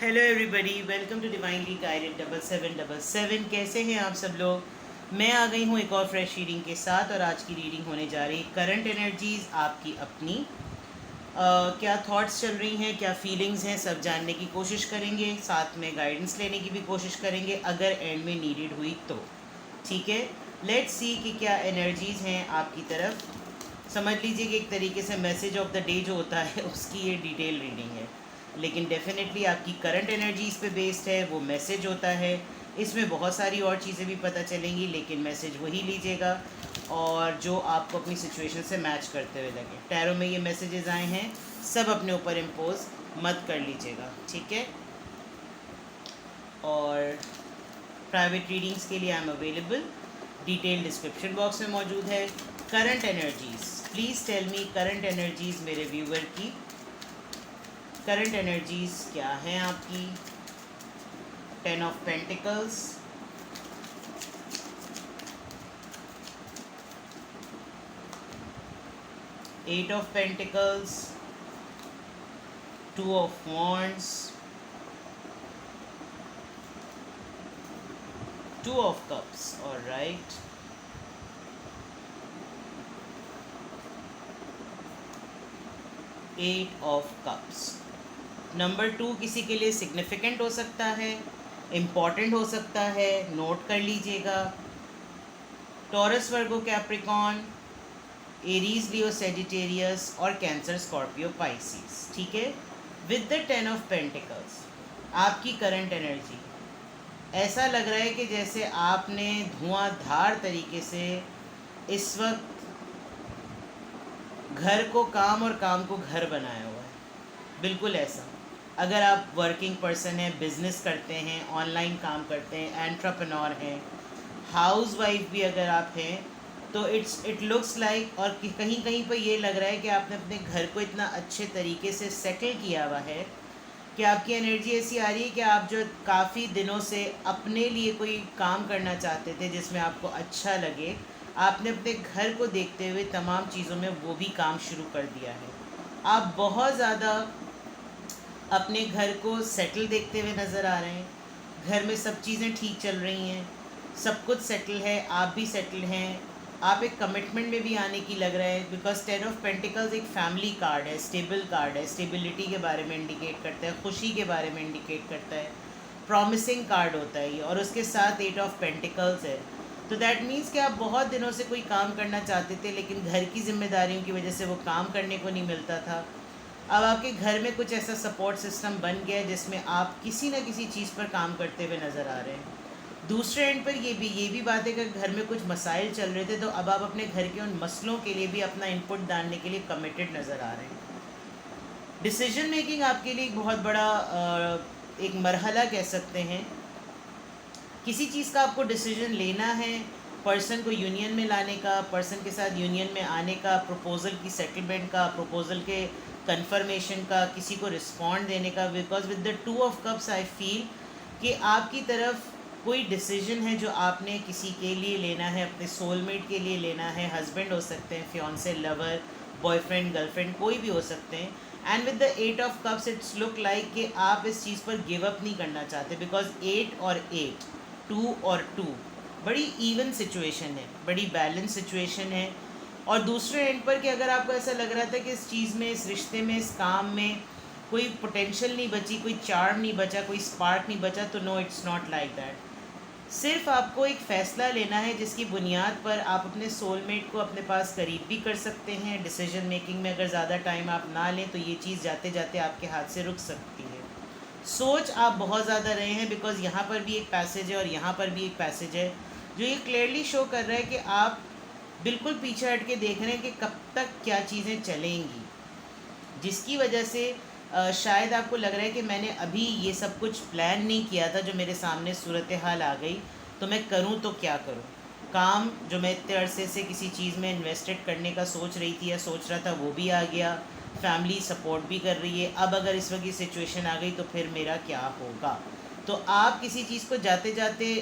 Hello everybody, welcome to Divinely Guided 7777। कैसे हैं आप सब लोग। मैं आ गई हूँ एक और फ्रेश रीडिंग के साथ और आज की रीडिंग होने जा रही करंट एनर्जीज़ आपकी अपनी। क्या थॉट्स चल रही हैं, क्या फीलिंग्स हैं, सब जानने की कोशिश करेंगे। साथ में गाइडेंस लेने की भी कोशिश करेंगे अगर एंड में नीडेड हुई तो। ठीक है, लेट्स सी कि क्या एनर्जीज़ हैं आपकी तरफ। समझ लीजिए कि एक तरीके से मैसेज ऑफ द डे जो होता है उसकी ये डिटेल रीडिंग है, लेकिन डेफिनेटली आपकी करंट एनर्जी इस पे बेस्ड है, वो मैसेज होता है। इसमें बहुत सारी और चीज़ें भी पता चलेंगी, लेकिन मैसेज वही लीजिएगा और जो आपको अपनी सिचुएशन से मैच करते हुए लगे। टैरो में ये मैसेजेस आए हैं, सब अपने ऊपर इम्पोज मत कर लीजिएगा, ठीक है। और प्राइवेट रीडिंग्स के लिए I am available, detail description box में मौजूद है। Current energies, please tell me current energies मेरे व्यूवर की। करंट एनर्जीज़ क्या हैं आपकी। 10 of pentacles, eight of pentacles, 2 of wands, 2 of cups, alright. Eight of cups. Number 2 किसी के लिए सिग्निफिकेंट हो सकता है, इम्पॉर्टेंट हो सकता है, नोट कर लीजिएगा। टॉरस, वर्गो, कैप्रिकॉन, एरीज, लियो, सेजिटेरियस और कैंसर, स्कॉर्पियो, पाइसिस। ठीक है, विद द 10 ऑफ पेंटिकल्स आपकी करंट एनर्जी ऐसा लग रहा है कि जैसे आपने धुआंधार तरीके से इस वक्त घर को काम और काम को घर बनाया हुआ है, बिल्कुल ऐसा। अगर आप वर्किंग पर्सन हैं, बिजनेस करते हैं, ऑनलाइन काम करते हैं, एंट्रप्रेन्योर हैं, हाउस वाइफ भी अगर आप हैं, तो इट लुक्स लाइक, और कहीं कहीं पर ये लग रहा है कि आपने अपने घर को इतना अच्छे तरीके से सेटल किया हुआ है कि आपकी एनर्जी ऐसी आ रही है कि आप जो काफ़ी दिनों से अपने लिए कोई काम करना चाहते थे जिसमें आपको अच्छा लगे, आपने अपने घर को देखते हुए तमाम चीज़ों में वो भी काम शुरू कर दिया है। आप बहुत ज़्यादा अपने घर को सेटल देखते हुए नज़र आ रहे हैं। घर में सब चीज़ें ठीक चल रही हैं, सब कुछ सेटल है, आप भी सेटल हैं। आप एक कमिटमेंट में भी आने की लग रहा है, बिकॉज 10 ऑफ पेंटिकल्स एक फैमिली कार्ड है, स्टेबल कार्ड है, स्टेबिलिटी के बारे में इंडिकेट करता है, खुशी के बारे में इंडिकेट करता है, प्रॉमिसिंग कार्ड होता है ये, और उसके साथ 8 ऑफ पेंटिकल्स है। तो दैट मीन्स कि आप बहुत दिनों से कोई काम करना चाहते थे, लेकिन घर की जिम्मेदारियों की वजह से वो काम करने को नहीं मिलता था। अब आपके घर में कुछ ऐसा सपोर्ट सिस्टम बन गया है जिसमें आप किसी न किसी चीज़ पर काम करते हुए नज़र आ रहे हैं। दूसरे एंड पर ये भी बात है कि घर में कुछ मसाइल चल रहे थे, तो अब आप अपने घर के उन मसलों के लिए भी अपना इनपुट डालने के लिए कमिटेड नज़र आ रहे हैं। डिसीजन मेकिंग आपके लिए एक बहुत बड़ा एक मरहला कह सकते हैं। किसी चीज़ का आपको डिसीजन लेना है, पर्सन को यूनियन में लाने का, पर्सन के साथ यूनियन में आने का, प्रपोज़ल की सेटलमेंट का, प्रपोज़ल के कंफर्मेशन का, किसी को रिस्पॉन्ड देने का। Because with the 2 of cups I feel कि आपकी तरफ कोई डिसीजन है जो आपने किसी के लिए लेना है, अपने सोलमेट के लिए लेना है। हस्बैंड हो सकते हैं, फियांसे, लवर, बॉयफ्रेंड, गर्लफ्रेंड, कोई भी हो सकते हैं। And with the 8 of cups it's look like कि आप इस चीज़ पर गिव अप नहीं करना चाहते, बिकॉज 8 और 8, 2 और 2 बड़ी इवन सिचुएशन है, बड़ी बैलेंस सिचुएशन है। और दूसरे एंड पर कि अगर आपको ऐसा लग रहा था कि इस चीज़ में, इस रिश्ते में, इस काम में कोई पोटेंशियल नहीं बची, कोई चार्म नहीं बचा, कोई स्पार्क नहीं बचा, तो no, it's not like that. सिर्फ आपको एक फ़ैसला लेना है जिसकी बुनियाद पर आप अपने सोलमेट को अपने पास करीब भी कर सकते हैं। डिसीजन मेकिंग में अगर ज़्यादा टाइम आप ना लें तो ये चीज़ जाते जाते आपके हाथ से रुक सकती है। सोच आप बहुत ज़्यादा रहे हैं, बिकॉज़ यहाँ पर भी एक पैसेज है और यहाँ पर भी एक पैसेज है जो ये क्लियरली शो कर रहा है कि आप बिल्कुल पीछे हट के देख रहे हैं कि कब तक क्या चीज़ें चलेंगी, जिसकी वजह से शायद आपको लग रहा है कि मैंने अभी ये सब कुछ प्लान नहीं किया था, जो मेरे सामने सूरत हाल आ गई तो मैं करूं तो क्या करूं। काम जो मैं इतने अरसे से किसी चीज़ में इन्वेस्टेड करने का सोच रही थी या सोच रहा था, वो भी आ गया। फैमिली सपोर्ट भी कर रही है। अब अगर इस वक्त की सिचुएशन आ गई तो फिर मेरा क्या होगा। तो आप किसी चीज़ को जाते जाते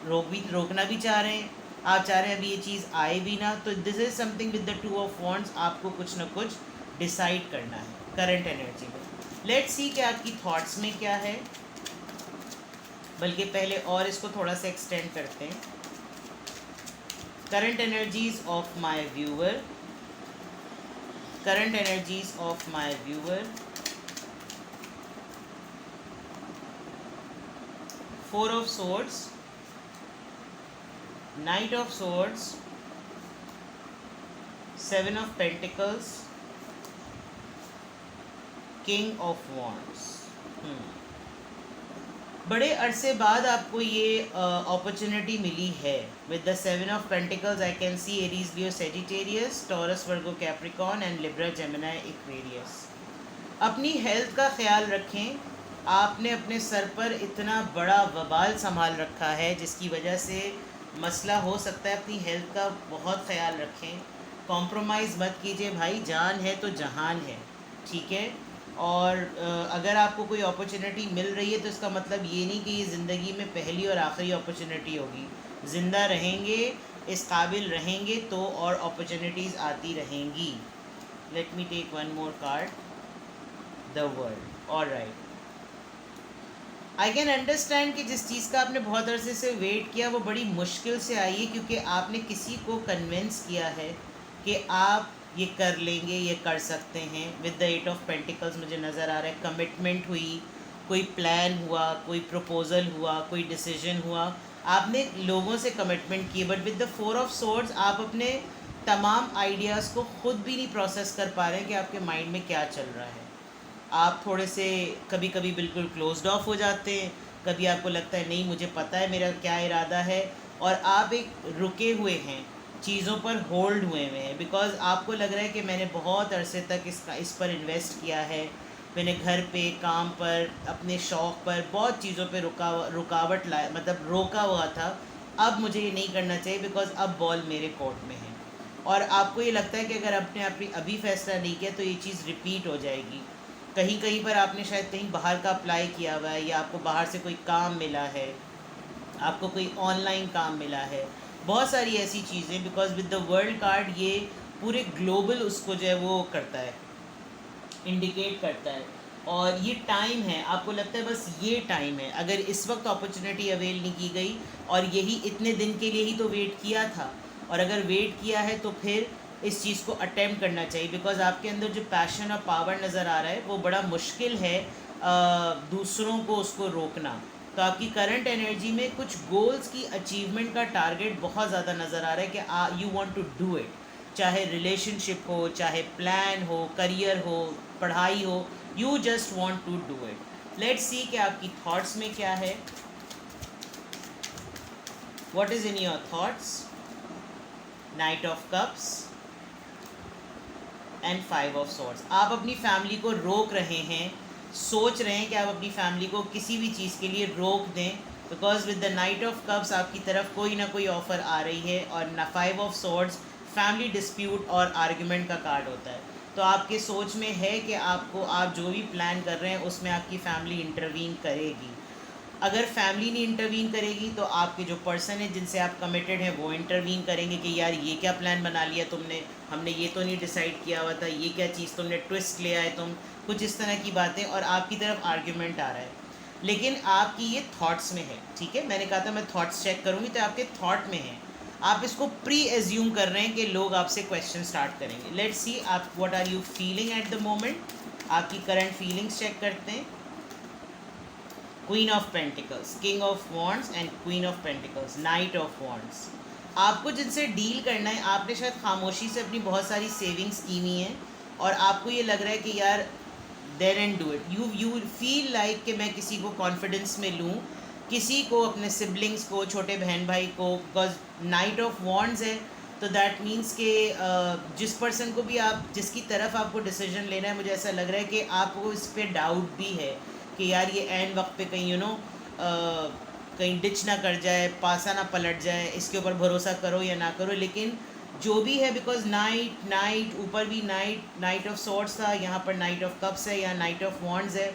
रोकना भी चाह रहे हैं, आप चाह रहे हैं अभी ये चीज़ आए भी ना। तो this is something with the 2 of wands, आपको कुछ ना कुछ डिसाइड करना है करंट एनर्जी में। लेट्स सी कि आपकी थॉट्स में क्या है, बल्कि पहले और इसको थोड़ा सा एक्सटेंड करते हैं. Current energies of my viewer, current energies of my viewer. Four of Swords, Knight of Swords, Seven of Pentacles, King of Wands. बड़े अरसे बाद आपको ये अपॉर्चुनिटी मिली है. With the seven of pentacles I can see Aries, Leo, Sagittarius, taurus, Virgo, Capricorn and Libra, Gemini, Aquarius. अपनी health का ख्याल रखें. आपने अपने सर पर इतना बड़ा वबाल संभाल रखा है जिसकी वजह से मसला हो सकता है. अपनी हेल्थ का बहुत ख्याल रखें. कॉम्प्रोमाइज़ मत कीजिए भाई, जान है तो जहान है, ठीक है. और अगर आपको कोई अपॉर्चुनिटी मिल रही है तो इसका मतलब ये नहीं कि ये ज़िंदगी में पहली और आखिरी अपॉर्चुनिटी होगी. ज़िंदा रहेंगे, इस काबिल रहेंगे तो और अपॉर्चुनिटीज़ आती रहेंगी. Let me take one more card, the world. Alright, I can understand कि जिस चीज़ का आपने बहुत अरसे से वेट किया वो बड़ी मुश्किल से आई है, क्योंकि आपने किसी को कन्विंस किया है कि आप ये कर लेंगे, ये कर सकते हैं. With the eight of pentacles मुझे नज़र आ रहा है कमिटमेंट हुई, कोई प्लान हुआ, कोई प्रपोज़ल हुआ, कोई डिसीजन हुआ, आपने लोगों से कमिटमेंट की. But with the four of swords आप अपने तमाम आइडियाज़ को ख़ुद भी नहीं प्रोसेस कर पा रहे हैं कि आपके माइंड में क्या चल रहा है. आप थोड़े से कभी कभी बिल्कुल क्लोज्ड ऑफ हो जाते हैं, कभी आपको लगता है नहीं मुझे पता है मेरा क्या इरादा है, और आप एक रुके हुए हैं, चीज़ों पर होल्ड हुए हैं. बिकॉज़ आपको लग रहा है कि मैंने बहुत अरसे तक इस पर इन्वेस्ट किया है, मैंने घर पे, काम पर, अपने शौक़ पर बहुत चीज़ों पे रुकावट लाया, मतलब रोका हुआ था. अब मुझे ये नहीं करना चाहिए बिकॉज़ अब बॉल मेरे कोर्ट में है. और आपको ये लगता है कि अगर आपने अभी फ़ैसला नहीं किया तो ये चीज़ रिपीट हो जाएगी. कहीं कहीं पर आपने शायद कहीं बाहर का अप्लाई किया हुआ है, या आपको बाहर से कोई काम मिला है, आपको कोई ऑनलाइन काम मिला है, बहुत सारी ऐसी चीज़ें. Because with the world card ये पूरे ग्लोबल उसको जो है वो करता है, इंडिकेट करता है. और ये टाइम है, आपको लगता है बस ये टाइम है. अगर इस वक्त अपॉर्चुनिटी अवेल नहीं की गई, और यही इतने दिन के लिए ही तो वेट किया था, और अगर वेट किया है तो फिर इस चीज़ को अटेम्प्ट करना चाहिए. बिकॉज़ आपके अंदर जो पैशन और पावर नज़र आ रहा है वो बड़ा मुश्किल है दूसरों को उसको रोकना. तो आपकी करंट एनर्जी में कुछ गोल्स की अचीवमेंट का टारगेट बहुत ज़्यादा नज़र आ रहा है कि you want to do it. चाहे रिलेशनशिप हो, चाहे प्लान हो, करियर हो, पढ़ाई हो, you just want to do it. Let's see कि आपकी थॉट्स में क्या है. What is in your thoughts? Knight of cups and five of swords. आप अपनी फैमिली को रोक रहे हैं, सोच रहे हैं कि आप अपनी फैमिली को किसी भी चीज़ के लिए रोक दें. Because with the night of cups आपकी तरफ कोई ना कोई ऑफ़र आ रही है, और ना five of swords family dispute और आर्ग्यूमेंट का कार्ड होता है. तो आपके सोच में है कि आप जो भी प्लान कर रहे हैं उसमें आपकी फैमिली इंटरवीन करेगी. अगर फैमिली नहीं इंटरवीन करेगी तो आपके जो पर्सन है जिनसे आप कमिटेड हैं वो इंटरवीन करेंगे कि यार ये क्या प्लान बना लिया तुमने, हमने ये तो नहीं डिसाइड किया हुआ था, ये क्या चीज़ तुमने ट्विस्ट ले आए तुम, कुछ इस तरह की बातें, और आपकी तरफ आर्ग्यूमेंट आ रहा है. लेकिन आपकी ये थॉट्स में है, ठीक है. मैंने कहा था मैं थॉट्स चेक करूँगी, तो आपके थॉट में है. आप इसको प्री एज्यूम कर रहे हैं कि लोग आपसे क्वेश्चन स्टार्ट करेंगे. लेट्स सी आप what are you feeling at the moment. आपकी करंट फीलिंग्स चेक करते हैं. Queen of pentacles, king of wands and queen of pentacles, knight of wands. आपको जिनसे डील करना है, आपने शायद खामोशी से अपनी बहुत सारी सेविंग्स की हुई हैं, और आपको ये लग रहा है कि यार then and do it. You feel like कि मैं किसी को कॉन्फिडेंस में लूँ, किसी को, अपने सिबलिंग्स को, छोटे बहन भाई को. बिकॉज नाइट ऑफ वॉन्ड्स है तो दैट मीन्स कि जिस पर्सन को भी आप, जिसकी तरफ आपको डिसीजन लेना है, मुझे ऐसा लग रहा है कि आपको इस पर डाउट भी है कि यार ये एंड वक्त पे कहीं कहीं डिच ना कर जाए, पासा ना पलट जाए, इसके ऊपर भरोसा करो या ना करो. लेकिन जो भी है, बिकॉज नाइट ऊपर भी नाइट ऑफ सॉर्ड्स था, यहाँ पर नाइट ऑफ कप्स है, या नाइट ऑफ वॉन्ड्स है.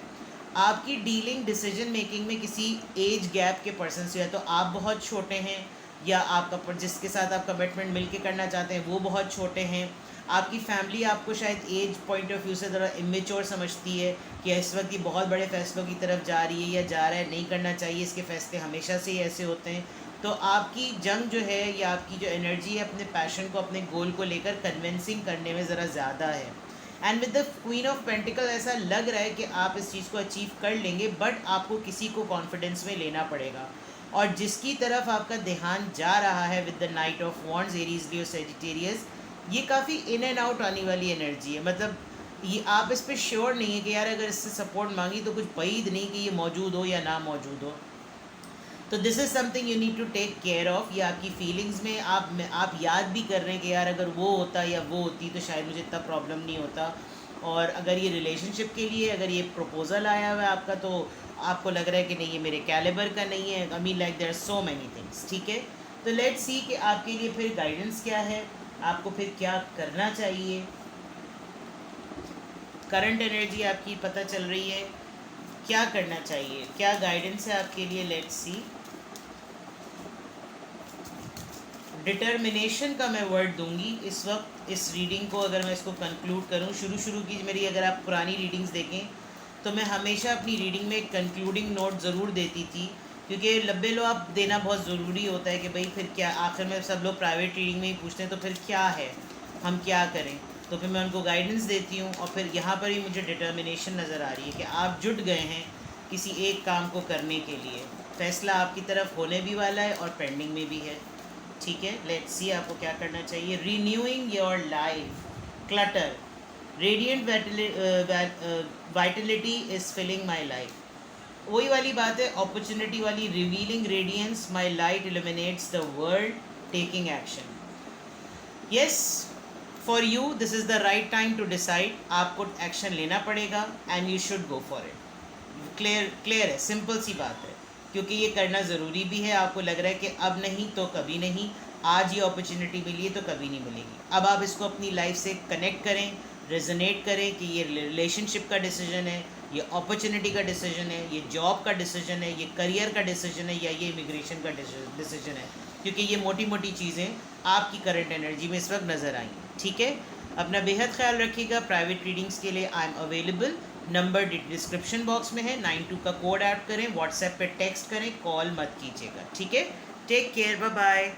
आपकी डीलिंग, डिसीजन मेकिंग में किसी एज गैप के पर्सन से है. तो आप बहुत छोटे हैं, या आपका जिसके साथ आप कमिटमेंट मिलके करना चाहते हैं वो बहुत छोटे हैं. आपकी फैमिली आपको शायद एज पॉइंट ऑफ व्यू से ज़रा इमेच्योर समझती है कि इस वक्त ये बहुत बड़े फैसलों की तरफ जा रही है या जा रहा है, नहीं करना चाहिए, इसके फैसले हमेशा से ही ऐसे होते हैं। तो आपकी जंग जो है या आपकी जो एनर्जी है अपने पैशन को, अपने गोल को लेकर कन्विंसिंग करने में ज़रा ज़्यादा है। And with the queen of pentacle ऐसा लग रहा है कि आप इस चीज़ को अचीव कर लेंगे, बट आपको किसी को कॉन्फिडेंस में लेना पड़ेगा। और जिसकी तरफ आपका ध्यान जा रहा है with the night of wands, Aries, Leo, Sagittarius, ये काफ़ी इन एंड आउट आने वाली एनर्जी है। मतलब ये आप इस पर श्योर नहीं है कि यार अगर इससे सपोर्ट मांगी तो कुछ बईद नहीं कि ये मौजूद हो या ना मौजूद हो। तो this is something you need to take care of. ये आपकी फीलिंग्स में आप याद भी कर रहे हैं कि यार अगर वो होता या वो होती तो शायद मुझे इतना प्रॉब्लम नहीं होता। और अगर ये रिलेशनशिप के लिए अगर ये प्रपोज़ल आया हुआ है आपका, तो आपको लग रहा है कि नहीं ये मेरे कैलिबर का नहीं है। I mean like there are so many things, ठीक है। तो लेट्स सी कि आपके लिए फिर गाइडेंस क्या है, आपको फिर क्या करना चाहिए। करंट एनर्जी आपकी पता चल रही है, क्या करना चाहिए, क्या गाइडेंस है आपके लिए। Let's see. डिटर्मिनेशन का मैं वर्ड दूंगी इस वक्त इस रीडिंग को। अगर मैं इसको कंक्लूड करूं, शुरू की मेरी अगर आप पुरानी रीडिंग्स देखें तो मैं हमेशा अपनी रीडिंग में एक कंक्लूडिंग नोट ज़रूर देती थी, क्योंकि लब्बे लो आप देना बहुत ज़रूरी होता है कि भाई फिर क्या, आखिर में सब लोग प्राइवेट रीडिंग में ही पूछते हैं तो फिर क्या है, हम क्या करें। तो फिर मैं उनको गाइडेंस देती हूँ। और फिर यहाँ पर भी मुझे डिटर्मिनेशन नज़र आ रही है कि आप जुट गए हैं किसी एक काम को करने के लिए। फैसला आपकी तरफ होने भी वाला है और पेंडिंग में भी है, ठीक है। लेट्स सी आपको क्या करना चाहिए। Renewing your life, clutter, radiant vitality is filling my life. वही वाली बात है, अपॉर्चुनिटी वाली। Revealing radiance, my light illuminates the world, taking action. Yes, for you this is the right time to decide. आपको एक्शन लेना पड़ेगा and you should go for it. Clear है, simple सी बात है, क्योंकि ये करना ज़रूरी भी है। आपको लग रहा है कि अब नहीं तो कभी नहीं, आज ये अपॉर्चुनिटी मिली है तो कभी नहीं मिलेगी। अब आप इसको अपनी लाइफ से कनेक्ट करें, रेजोनेट करें कि ये रिलेशनशिप का डिसीजन है, ये अपॉर्चुनिटी का डिसीजन है, ये जॉब का डिसीजन है, ये करियर का डिसीजन है, या ये इमिग्रेशन का डिसीजन है। क्योंकि ये मोटी मोटी चीज़ें आपकी करंट एनर्जी में इस वक्त नज़र आई हैं, ठीक है। अपना बेहद ख्याल रखिएगा। प्राइवेट रीडिंग्स के लिए I am available. Number description box में है। 92 का कोड ऐड करें, व्हाट्सएप पे टेक्स्ट करें, कॉल मत कीजिएगा, ठीक है। Take care, bye bye.